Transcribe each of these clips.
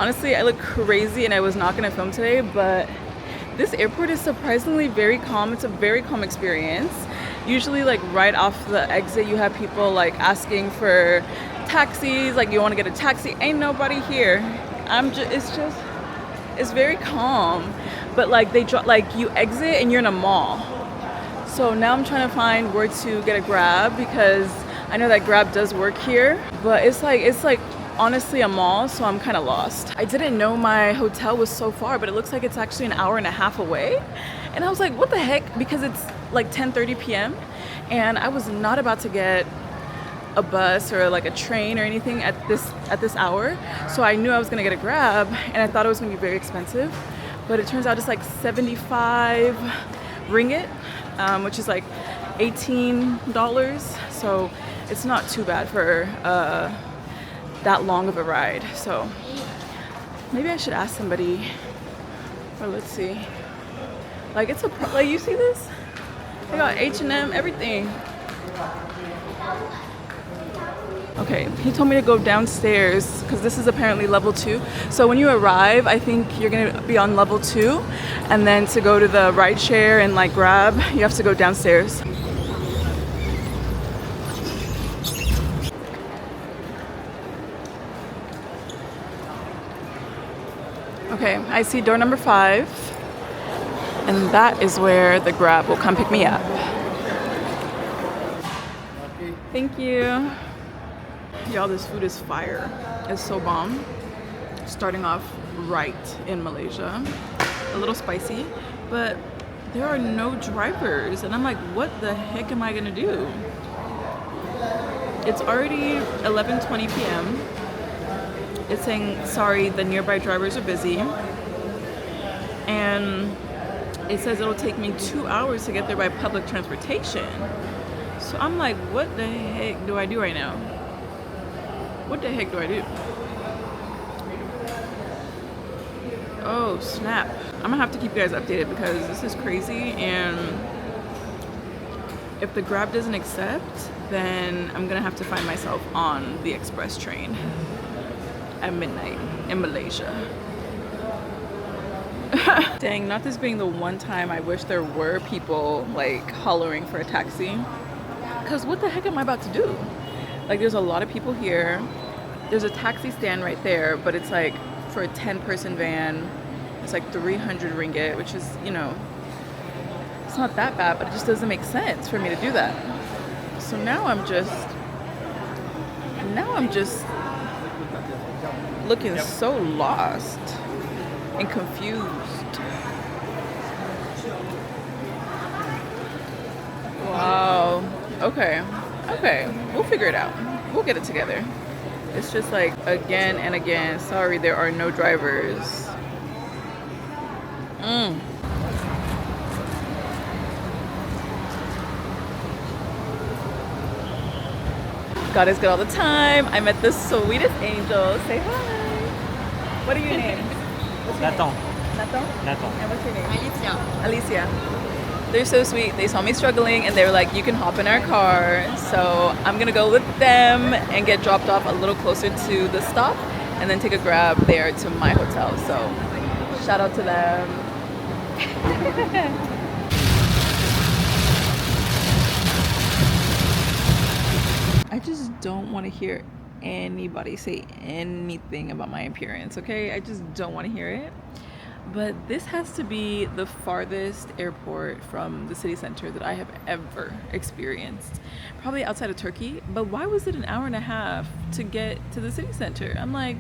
honestly, I look crazy and I was not gonna film today, but this airport is surprisingly very calm. It's a very calm experience. Usually like right off the exit you have people like asking for taxis, like you want to get a taxi. Ain't nobody here. It's very calm. But like like you exit and you're in a mall. So now I'm trying to find where to get a Grab because I know that Grab does work here, but it's like honestly a mall, so I'm kind of lost. I didn't know my hotel was so far, but it looks like it's actually an hour and a half away. And I was like, what the heck? Because it's like 10:30 p.m. and I was not about to get a bus or like a train or anything at this hour. So I knew I was gonna get a Grab, and I thought it was gonna be very expensive, but it turns out it's like 75 ringgit, which is like $18. So it's not too bad for that long of a ride. So maybe I should ask somebody, or let's see. Like it's like you see this? They got H&M, everything. Okay, he told me to go downstairs because this is apparently level 2. So when you arrive, I think you're gonna be on level 2, and then to go to the ride share and like Grab, you have to go downstairs. Okay, I see door number 5, and that is where the Grab will come pick me up. Thank you. Y'all, this food is fire. It's so bomb. Starting off right in Malaysia. A little spicy, but there are no drivers, and I'm like, what the heck am I gonna do? It's already 11:20 p.m. It's saying, sorry, the nearby drivers are busy. And it says it'll take me 2 hours to get there by public transportation. So I'm like, what the heck do I do right now? What the heck do I do? Oh, snap. I'm gonna have to keep you guys updated because this is crazy, and if the Grab doesn't accept, then I'm gonna have to find myself on the express train at midnight in Malaysia. Dang, not this being the one time I wish there were people like hollering for a taxi, because what the heck am I about to do? Like, there's a lot of people here. There's a taxi stand right there, but it's like for a 10-person van, it's like 300 ringgit, which is, you know, it's not that bad, but it just doesn't make sense for me to do that. So now I'm just looking so lost and confused. Wow. Okay, we'll figure it out. We'll get it together. It's just like again and again, sorry, there are no drivers. God is good all the time. I met the sweetest angel. Say hi. What are your names? What's your Natong. name? Natong? Natong. And what's your name? Alicia. Alicia. They're so sweet. They saw me struggling and they were like, you can hop in our car. So I'm gonna go with them and get dropped off a little closer to the stop and then take a Grab there to my hotel. So shout out to them. I just don't want to hear anybody say anything about my appearance, okay? I just don't want to hear it. But this has to be the farthest airport from the city center that I have ever experienced. Probably outside of Turkey, but why was it an hour and a half to get to the city center? I'm like,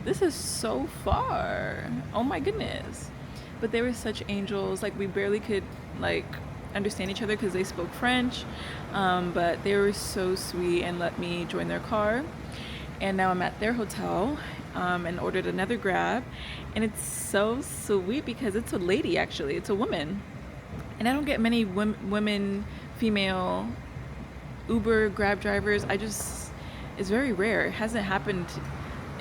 this is so far. Oh my goodness. But they were such angels. Like, we barely could like understand each other because they spoke French, but they were so sweet and let me join their car. And now I'm at their hotel and ordered another Grab, and it's so sweet because it's a lady, actually it's a woman, and I don't get many women female Uber Grab drivers. It's very rare. It hasn't happened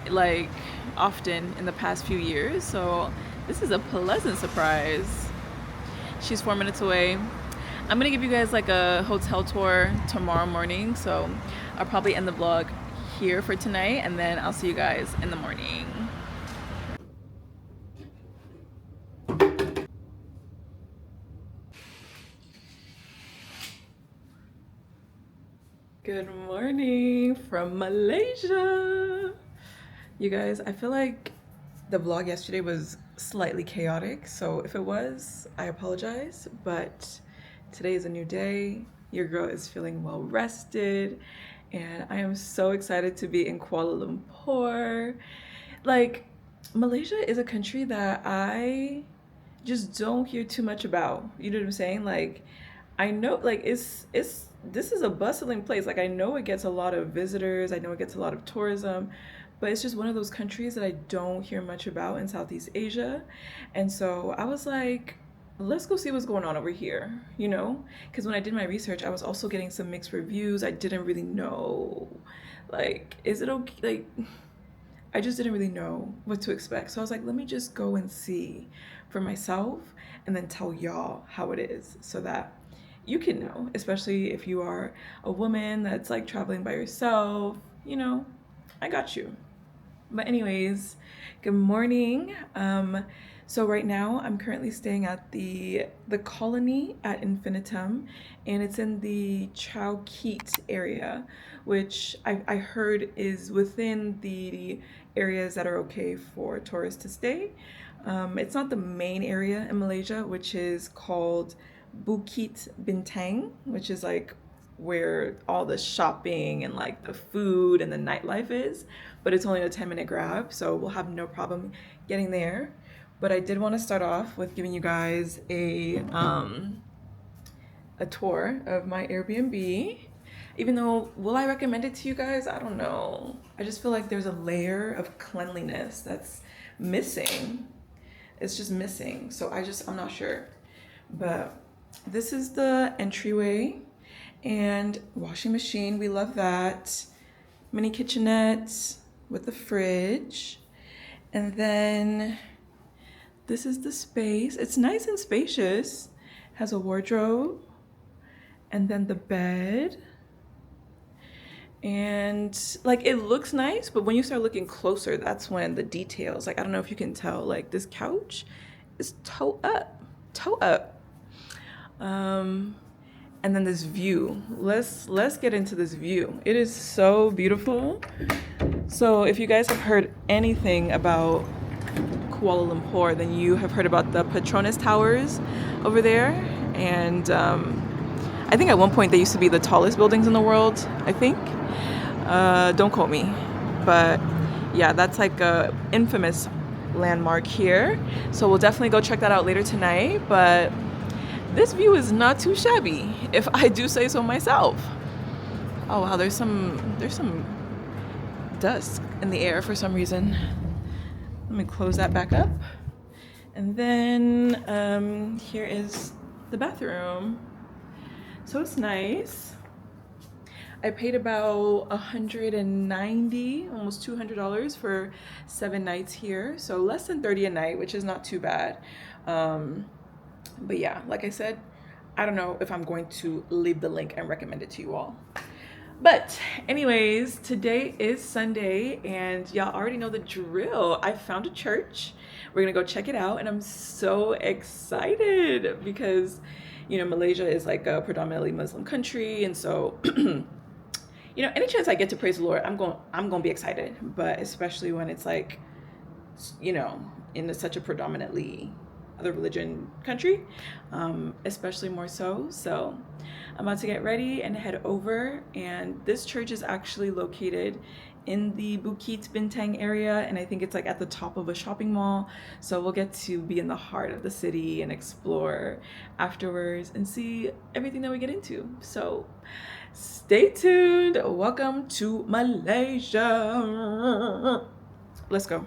like often in the past few years, so this is a pleasant surprise. She's 4 minutes away. I'm gonna give you guys like a hotel tour tomorrow morning, so I'll probably end the vlog here for tonight, and then I'll see you guys in the morning. Good morning from Malaysia. You guys, I feel like the vlog yesterday was slightly chaotic, so if it was, I apologize, but today is a new day. Your girl is feeling well rested, and I am so excited to be in Kuala Lumpur. Like, Malaysia is a country that I just don't hear too much about. You know what I'm saying? Like, I know, like, it's this is a bustling place. Like, I know it gets a lot of visitors, I know it gets a lot of tourism, but it's just one of those countries that I don't hear much about in Southeast Asia. And so I was like, let's go see what's going on over here, you know? Because when I did my research, I was also getting some mixed reviews. I didn't really know, like, is it okay? Like, I just didn't really know what to expect. So I was like, let me just go and see for myself and then tell y'all how it is so that you can know, especially if you are a woman that's like traveling by yourself, you know, I got you. But anyways, good morning. So right now I'm currently staying at the Colony at Infinitum, and it's in the Chow Kit area, which I heard is within the areas that are okay for tourists to stay. It's not the main area in Malaysia, which is called Bukit Bintang, which is like where all the shopping and like the food and the nightlife is, but it's only a 10-minute grab, so we'll have no problem getting there. But I did want to start off with giving you guys a tour of my Airbnb. Even though, will I recommend it to you guys? I don't know. I just feel like there's a layer of cleanliness that's missing. It's just missing. So I'm not sure. But this is the entryway and washing machine. We love that. Mini kitchenette with the fridge. And then this is the space. It's nice and spacious. Has a wardrobe. And then the bed. And like, it looks nice, but when you start looking closer, that's when the details, like, I don't know if you can tell, like this couch is toe up. And then this view. Let's get into this view. It is so beautiful. So if you guys have heard anything about Kuala Lumpur, then you have heard about the Petronas Towers over there. And I think at one point they used to be the tallest buildings in the world, I think. Don't quote me. But yeah, that's like a infamous landmark here. So we'll definitely go check that out later tonight. But this view is not too shabby, if I do say so myself. Oh wow, there's some dust in the air for some reason. Let me close that back up. And then here is the bathroom. So it's nice. I paid about $190, almost $200 for 7 nights here. So less than 30 a night, which is not too bad. But yeah, like I said, I don't know if I'm going to leave the link and recommend it to you all. But anyways, today is Sunday and y'all already know the drill. I found a church. We're gonna go check it out and I'm so excited because, you know, Malaysia is like a predominantly Muslim country, and so you know, any chance I get to praise the Lord, I'm going to be excited. But especially when it's like, you know, in such a predominantly other religion country, especially more so. So I'm about to get ready and head over. And this church is actually located in the Bukit Bintang area, and I think it's like at the top of a shopping mall. So we'll get to be in the heart of the city and explore afterwards and see everything that we get into. So stay tuned. Welcome to Malaysia. Let's go.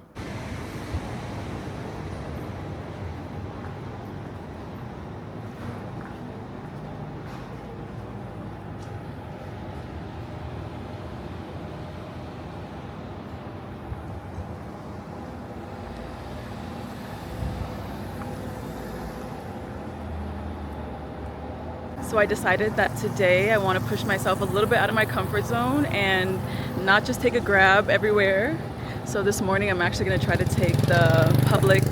So I decided that today I want to push myself a little bit out of my comfort zone and not just take a grab everywhere. So this morning I'm actually going to try to take the public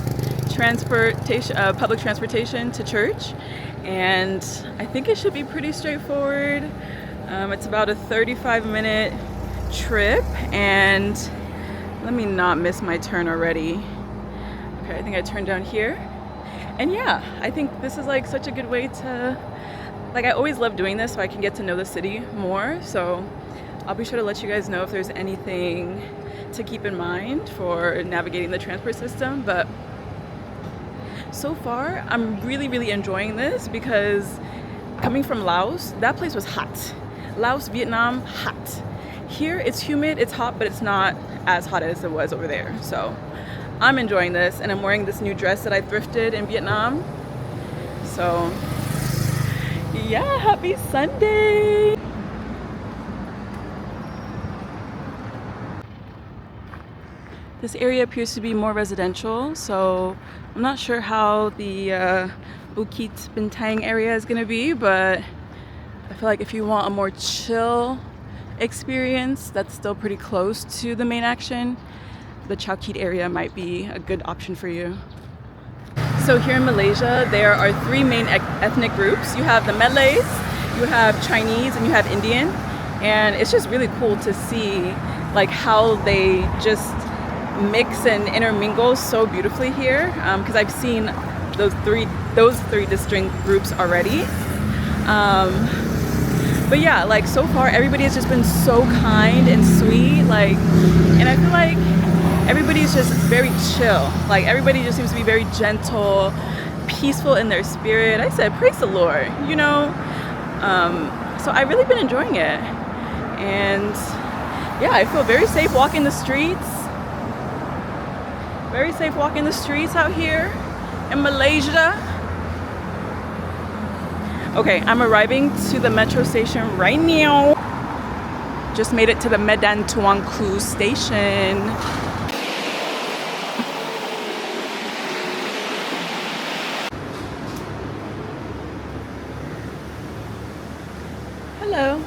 transportation to church, and I think it should be pretty straightforward. It's about a 35-minute trip, and let me not miss my turn already. Okay, I think I turned down here. And yeah, I think this is like such a good way to, like, I always love doing this so I can get to know the city more. So I'll be sure to let you guys know if there's anything to keep in mind for navigating the transport system. But so far, I'm really enjoying this because coming from Laos, that place was hot. Laos, Vietnam, hot. Here, it's humid, it's hot, but it's not as hot as it was over there. So I'm enjoying this, and I'm wearing this new dress that I thrifted in Vietnam. So yeah, happy Sunday. This area appears to be more residential, so I'm not sure how the Bukit Bintang area is gonna be, but I feel like if you want a more chill experience that's still pretty close to the main action, the Chow Kit area might be a good option for you. So here in Malaysia, there are three main ethnic groups. You have the Malays, you have Chinese, and you have Indian. And it's just really cool to see like how they just mix and intermingle so beautifully here. Because I've seen those three distinct groups already. But yeah, like so far everybody has just been so kind and sweet, like, and I feel like everybody's just very chill. Like everybody just seems to be very gentle, peaceful in their spirit. I said, praise the Lord, you know? So I've really been enjoying it. And yeah, I feel very safe walking the streets. Very safe walking the streets out here in Malaysia. Okay, I'm arriving to the metro station right now. Just made it to the Medan Tuanku station. Hello.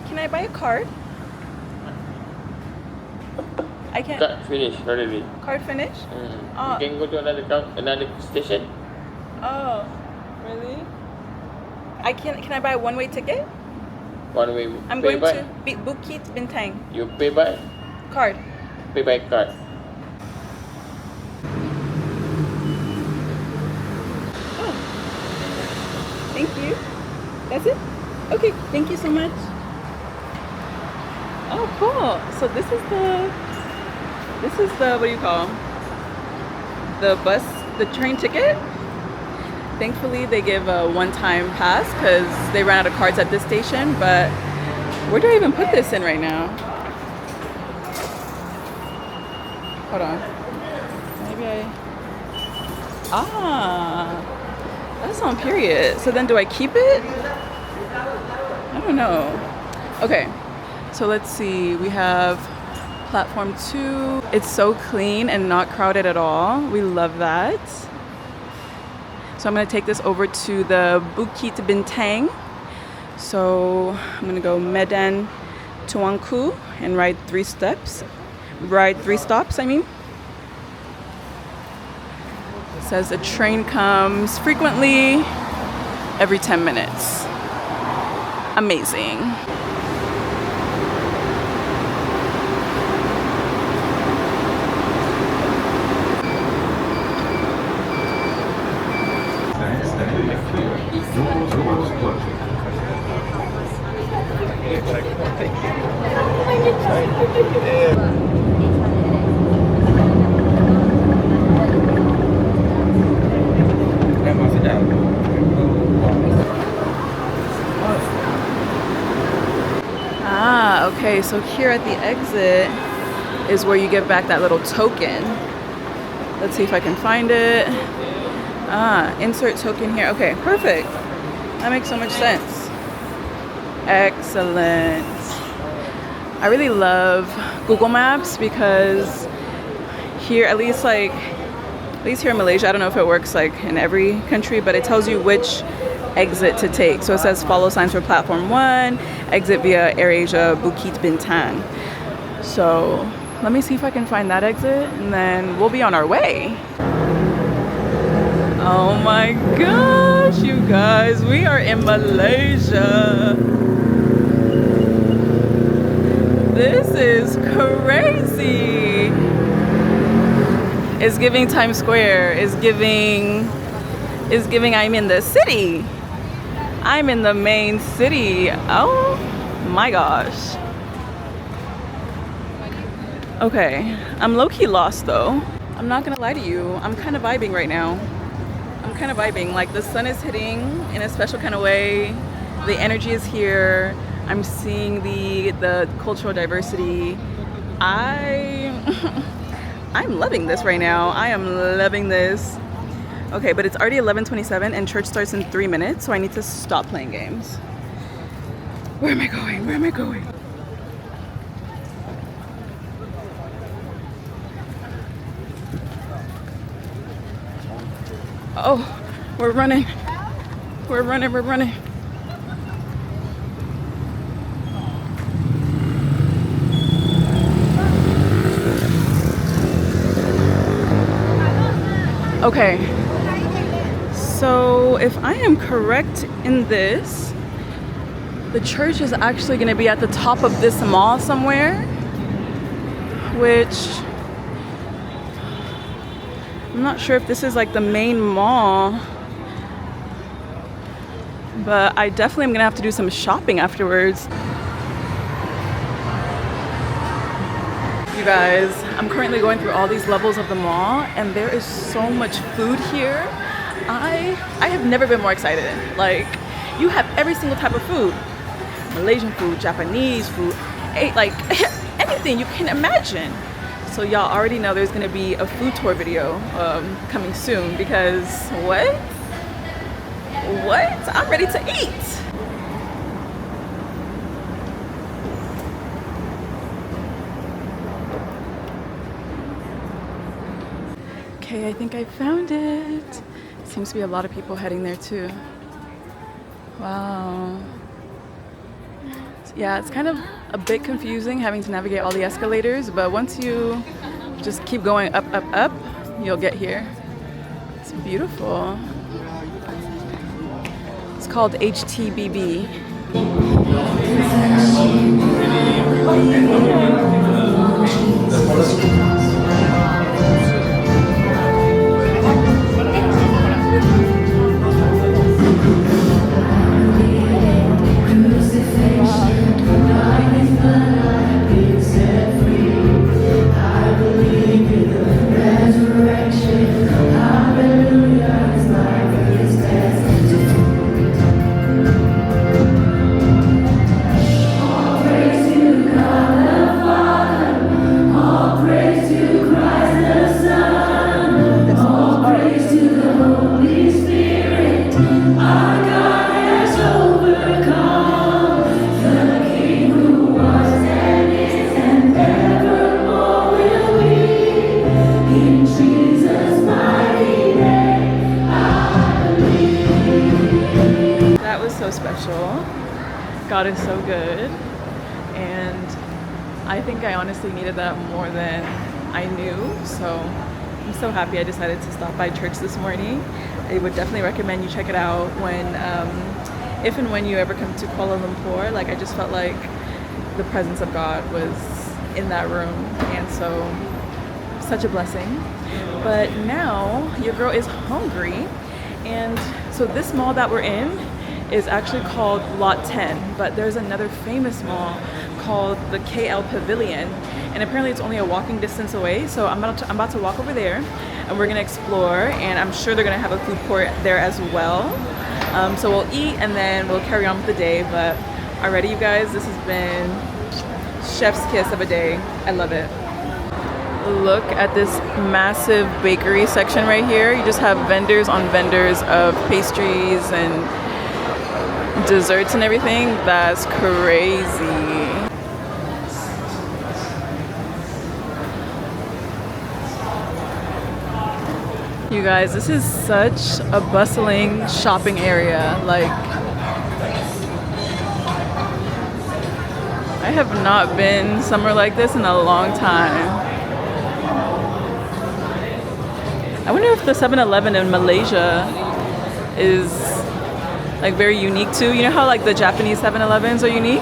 Can I buy a card? I can't. Card finish already. Card finish? You can go to another station. Oh, really? Can I buy a one-way ticket? One way. I'm going to Bukit Bintang. You pay by Card. Pay by card. Oh. Thank you. That's it? Okay, thank you so much. Oh, cool. So this is the, what do you call, the train ticket? Thankfully they give a one-time pass because they ran out of cards at this station, but where do I even put this in right now? Hold on. Maybe that's on period. So then do I keep it? I don't know. Okay, so let's see. We have platform 2. It's so clean and not crowded at all. We love that. So I'm gonna take this over to the Bukit Bintang. So I'm gonna go Medan Tuanku and ride 3 stops, I mean. It says the train comes frequently every 10 minutes. Amazing. Okay, so here at the exit is where you give back that little token. Let's see if I can find it. Insert token here. Okay, perfect. That makes so much sense. Excellent. I really love Google Maps because here, at least here in Malaysia, I don't know if it works like in every country, but it tells you which exit to take. So it says follow signs for platform 1, exit via AirAsia Bukit Bintang. So let me see if I can find that exit and then we'll be on our way. Oh my gosh, gosh, you guys, we are in Malaysia. This is crazy. It's giving Times Square. It's giving I'm in the city. I'm in the main city. Oh my gosh. Okay, I'm low-key lost though. I'm not gonna lie to you. I'm kind of vibing right now. I'm kind of vibing. Like the sun is hitting in a special kind of way. The energy is here. I'm seeing the cultural diversity. I'm loving this right now. I am loving this. Okay, but it's already 11:27 and church starts in 3 minutes, so I need to stop playing games. Where am I going? Where am I going? Oh, we're running. We're running, we're running. Okay, so if I am correct in this, the church is actually going to be at the top of this mall somewhere, which I'm not sure if this is like the main mall, but I definitely am going to have to do some shopping afterwards. You guys, I'm currently going through all these levels of the mall and there is so much food here. I have never been more excited. Like, you have every single type of food. Malaysian food, Japanese food, like anything you can imagine. So y'all already know there's gonna be a food tour video coming soon because what? I'm ready to eat. Okay, I think I found it. Seems to be a lot of people heading there too. Wow. Yeah, it's kind of a bit confusing having to navigate all the escalators, but once you just keep going up, up, up, you'll get here. It's beautiful. It's called HTBB. God is so good, and I think I honestly needed that more than I knew, so I'm so happy I decided to stop by church this morning. I would definitely recommend you check it out when if and when you ever come to Kuala Lumpur. Like, I just felt like the presence of God was in that room, and so such a blessing. But now your girl is hungry, and so this mall that we're in is actually called Lot 10, but there's another famous mall called the KL Pavilion, and apparently it's only a walking distance away, so I'm about to walk over there and we're gonna explore, and I'm sure they're gonna have a food court there as well. So we'll eat and then we'll carry on with the day. But already, you guys, this has been chef's kiss of a day. I love it. Look at this massive bakery section right here. You just have vendors on vendors of pastries and desserts and everything. That's crazy. You guys, this is such a bustling shopping area. Like, I have not been somewhere like this in a long time. I wonder if the 7-Eleven in Malaysia is like very unique too. You know how like the Japanese 7-Elevens are unique?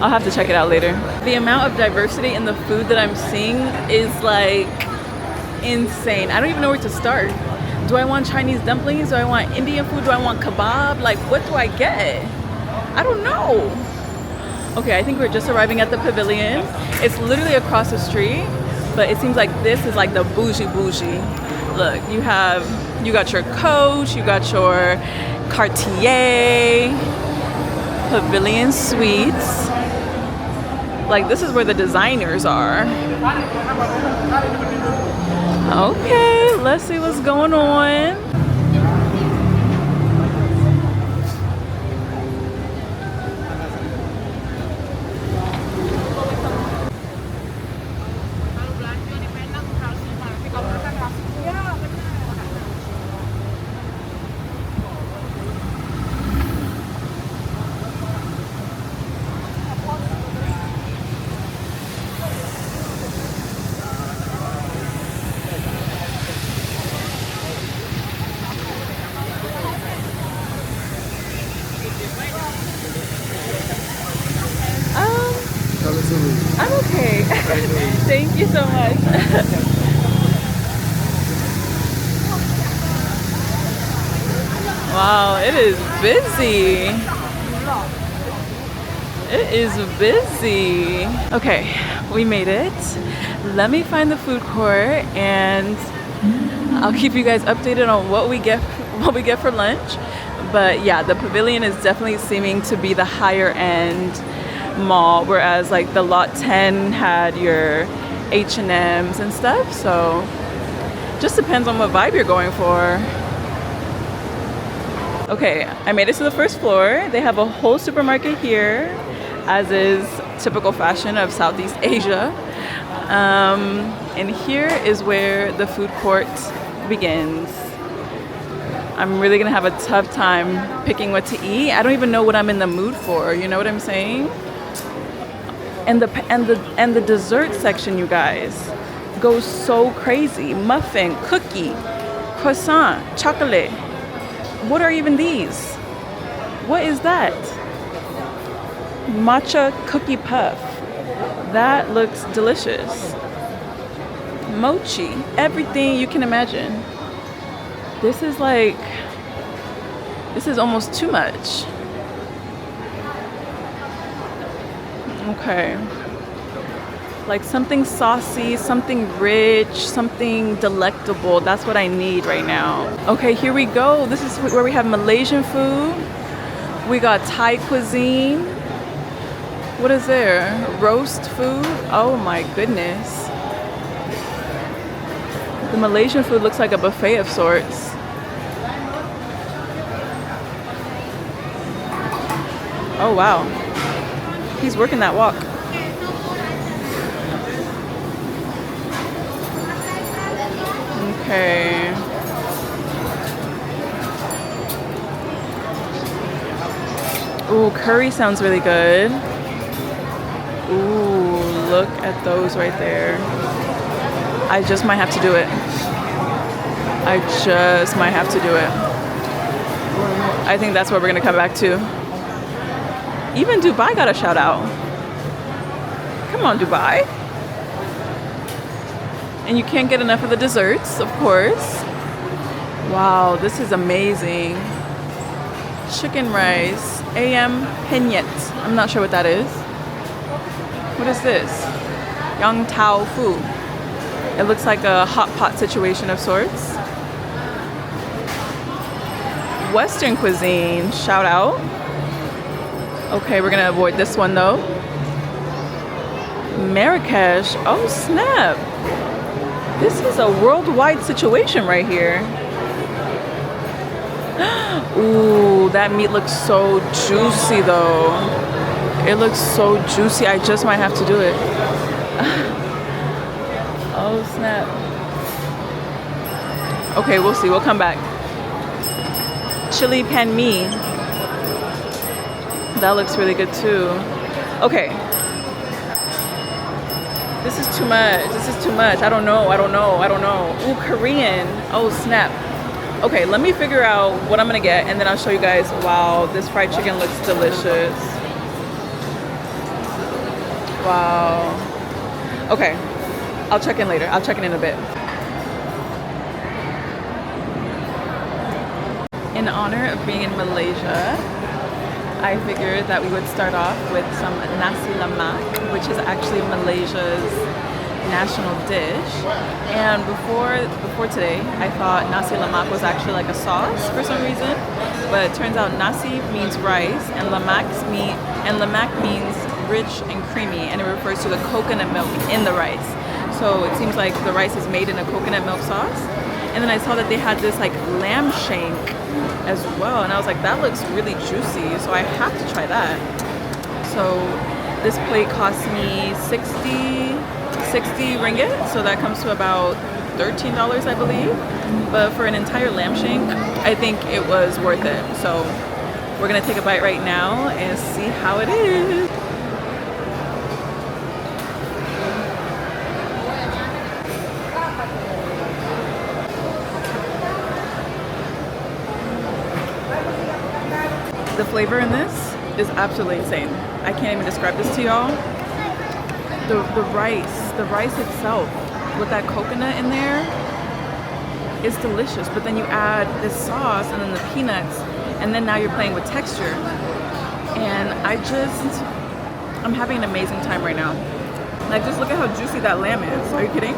I'll have to check it out later. The amount of diversity in the food that I'm seeing is like insane. I don't even know where to start. Do I want Chinese dumplings? Do I want Indian food? Do I want kebab? Like, what do I get? I don't know. Okay, I think we're just arriving at the Pavilion. It's literally across the street, but it seems like this is like the bougie. Look, you got your Coach, you got your Cartier, Pavilion Suites. Like, this is where the designers are. Okay, let's see what's going on. I'm okay. Thank you so much. Wow, it is busy. It is busy. Okay, we made it. Let me find the food court and I'll keep you guys updated on what we get for lunch. But yeah, the Pavilion is definitely seeming to be the higher end mall, whereas like the lot 10 had your H&Ms and stuff. So just depends on what vibe you're going for. Okay, I made it to the first floor. They have a whole supermarket here, as is typical fashion of Southeast Asia. And here is where the food court begins. I'm really gonna have a tough time picking what to eat. I don't even know what I'm in the mood for. You know what I'm saying? And the dessert section, you guys, goes so crazy. Muffin, cookie, croissant, chocolate. What are even these? What is that? Matcha cookie puff. That looks delicious. Mochi, everything you can imagine. This is almost too much. Okay. Like something saucy, something rich, something delectable. That's what I need right now. Okay, here we go. This is where we have Malaysian food. We got Thai cuisine. What is there? Roast food? Oh my goodness. The Malaysian food looks like a buffet of sorts. Oh wow. He's working that walk. Okay. Ooh, curry sounds really good. Ooh, look at those right there. I just might have to do it. I just might have to do it. I think that's what we're gonna come back to. Even Dubai got a shout out. Come on, Dubai. And you can't get enough of the desserts, of course. Wow, this is amazing. Chicken rice, AM penyet. I'm not sure what that is. What is this? Yang Tao Fu. It looks like a hot pot situation of sorts. Western cuisine, shout out. Okay, we're gonna avoid this one though. Marrakesh, oh snap. This is a worldwide situation right here. Ooh, that meat looks so juicy though. It looks so juicy, I just might have to do it. Oh snap. Okay, we'll see, we'll come back. Chili pan mi. That looks really good too. Okay. This is too much. This is too much. I don't know. Ooh, Korean. Oh, snap. Okay, let me figure out what I'm gonna get and then I'll show you guys. Wow, this fried chicken looks delicious. Wow. Okay, I'll check in later. I'll check in a bit. In honor of being in Malaysia, I figured that we would start off with some nasi lemak, which is actually Malaysia's national dish. And before today, I thought nasi lemak was actually like a sauce for some reason, but it turns out nasi means rice and lemak means rich and creamy, and it refers to the coconut milk in the rice. So it seems like the rice is made in a coconut milk sauce. And then I saw that they had this like lamb shank as well, and I was like, that looks really juicy, so I have to try that. So this plate cost me 60 ringgit, so that comes to about $13, I believe. But for an entire lamb shank, I think it was worth it. So we're gonna take a bite right now and see how it is. The flavor in this is absolutely insane. I can't even describe this to y'all. The rice itself with that coconut in there is delicious, but then you add this sauce and then the peanuts, and then now you're playing with texture. And I'm having an amazing time right now. Like, just look at how juicy that lamb is. Are you kidding?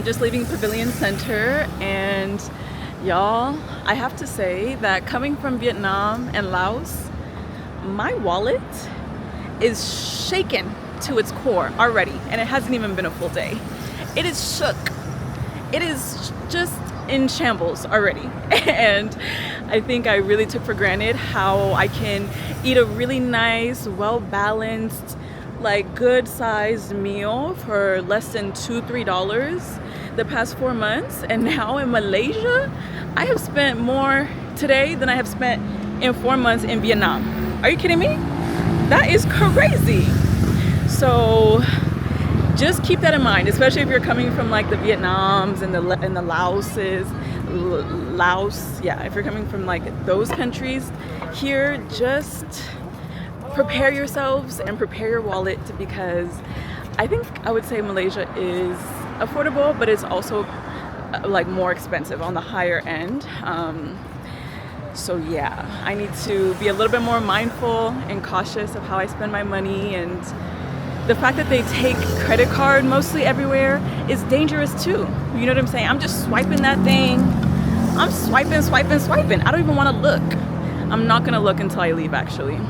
Just leaving Pavilion Center, and y'all, I have to say that coming from Vietnam and Laos, my wallet is shaken to its core already, and it hasn't even been a full day. It is shook. It is just in shambles already. And I think I really took for granted how I can eat a really nice, well-balanced, like good-sized meal for less than $2-3 the past 4 months. And now in Malaysia, I have spent more today than I have spent in 4 months in Vietnam. Are you kidding me? That is crazy. So just keep that in mind, especially if you're coming from like the Vietnams and the Laoses. Laos, yeah, if you're coming from like those countries, here, just prepare yourselves and prepare your wallet, because I think I would say Malaysia is affordable, but it's also like more expensive on the higher end. So yeah, I need to be a little bit more mindful and cautious of how I spend my money, and the fact that they take credit card mostly everywhere is dangerous too. You know what I'm saying? I'm just swiping that thing. I'm swiping. I don't even want to look. I'm not gonna look until I leave, actually.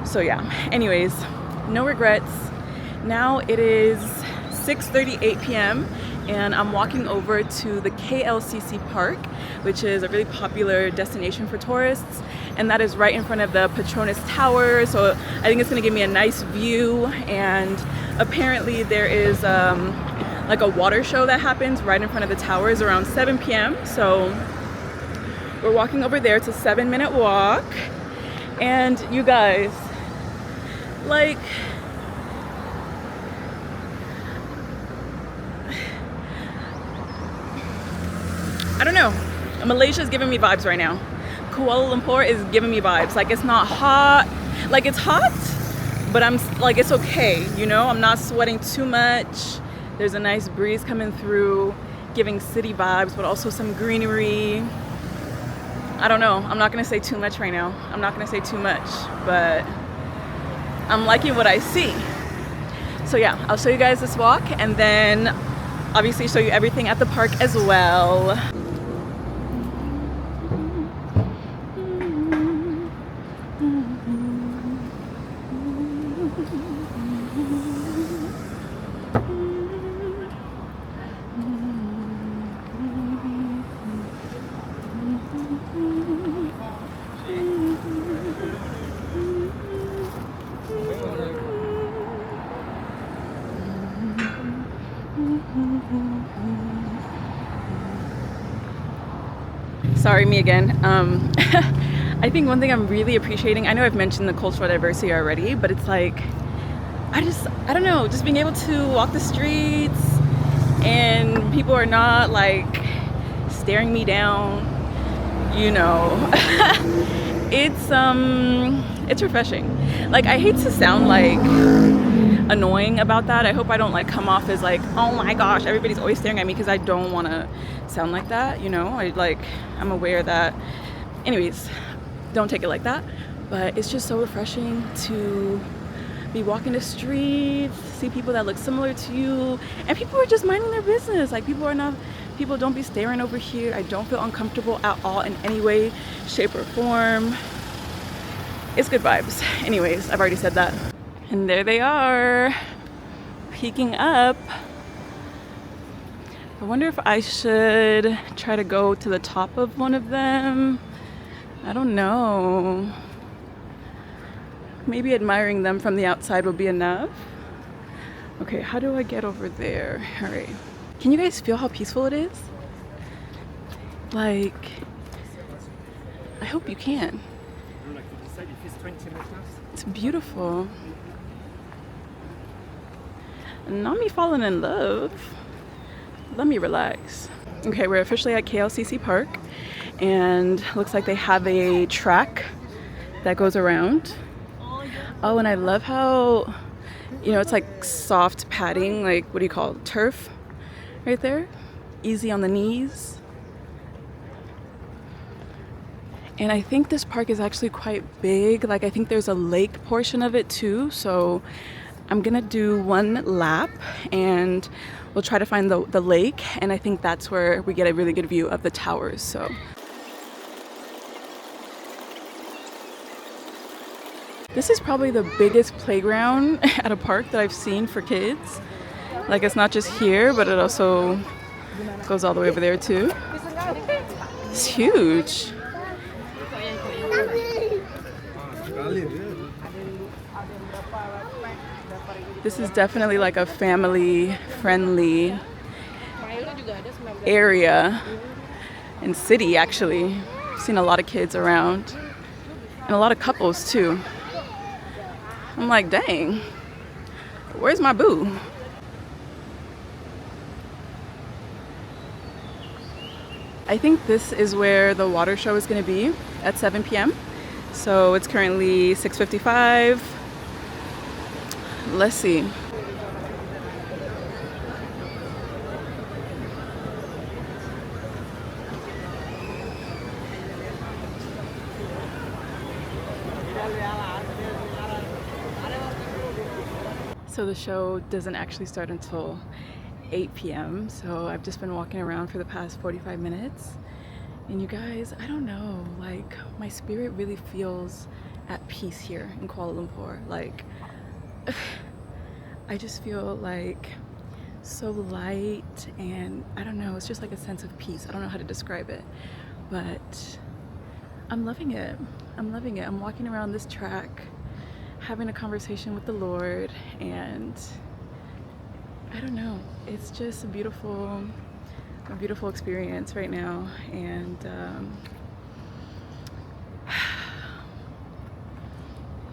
So yeah, anyways, no regrets. Now it is 6:38 p.m. and I'm walking over to the KLCC park, which is a really popular destination for tourists, and that is right in front of the Petronas Tower. So I think it's gonna give me a nice view, and apparently there is like a water show that happens right in front of the towers around 7 p.m. So we're walking over there. It's a 7-minute walk, and you guys, like, I don't know. Malaysia is giving me vibes right now. Kuala Lumpur is giving me vibes. Like, it's not hot. Like, it's hot, but I'm like, it's okay, you know? I'm not sweating too much. There's a nice breeze coming through, giving city vibes, but also some greenery. I don't know. I'm not gonna say too much right now. I'm not gonna say too much, but I'm liking what I see. So yeah, I'll show you guys this walk, and then obviously show you everything at the park as well. Sorry, me again. I think one thing I'm really appreciating, I know I've mentioned the cultural diversity already, but it's like, I don't know, just being able to walk the streets and people are not like staring me down, you know. It's refreshing. Like, I hate to sound like annoying about that. I hope I don't like come off as like, oh my gosh, everybody's always staring at me, because I don't want to sound like that, you know. I'm aware that, anyways, don't take it like that, but it's just so refreshing to be walking the streets, see people that look similar to you, and people are just minding their business. Like, people don't be staring over here. I don't feel uncomfortable at all in any way, shape, or form. It's good vibes. Anyways, I've already said that. And there they are, peeking up. I wonder if I should try to go to the top of one of them. I don't know. Maybe admiring them from the outside will be enough. Okay, how do I get over there? All right. Can you guys feel how peaceful it is? Like, I hope you can. It's beautiful. Not me falling in love. Let me relax. Okay, we're officially at KLCC Park, and looks like they have a track that goes around. Oh, and I love how, you know, it's like soft padding, like, what do you call it? Turf right there. Easy on the knees. And I think this park is actually quite big. Like, I think there's a lake portion of it too. So I'm gonna do one lap and we'll try to find the lake. And I think that's where we get a really good view of the towers, so. This is probably the biggest playground at a park that I've seen for kids. Like, it's not just here, but it also goes all the way over there too. It's huge. This is definitely like a family-friendly area and city, actually. I've seen a lot of kids around and a lot of couples too. I'm like, dang, where's my boo? I think this is where the water show is going to be at 7 p.m. So it's currently 6:55. Let's see. So the show doesn't actually start until 8 p.m. So I've just been walking around for the past 45 minutes. And you guys, I don't know, like, my spirit really feels at peace here in Kuala Lumpur. Like, I just feel like so light, and I don't know, it's just like a sense of peace. I don't know how to describe it, but I'm loving it. I'm loving it. I'm walking around this track, having a conversation with the Lord, and I don't know, it's just a beautiful experience right now. And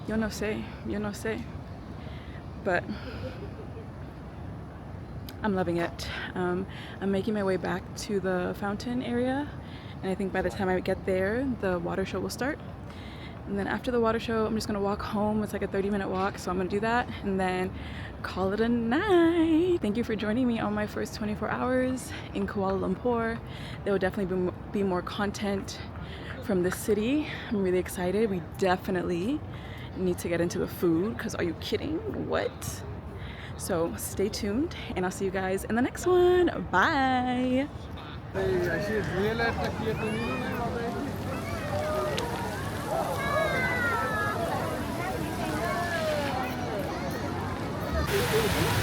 yo no sé, but I'm loving it. I'm making my way back to the fountain area, and I think by the time I get there, the water show will start. And then after the water show, I'm just gonna walk home. It's like a 30-minute walk, so I'm gonna do that and then call it a night. Thank you for joining me on my first 24 hours in Kuala Lumpur. There will definitely be more content from this city. I'm really excited. We definitely need to get into the food, because are you kidding? What? So stay tuned, and I'll see you guys in the next one. Bye. Thank you.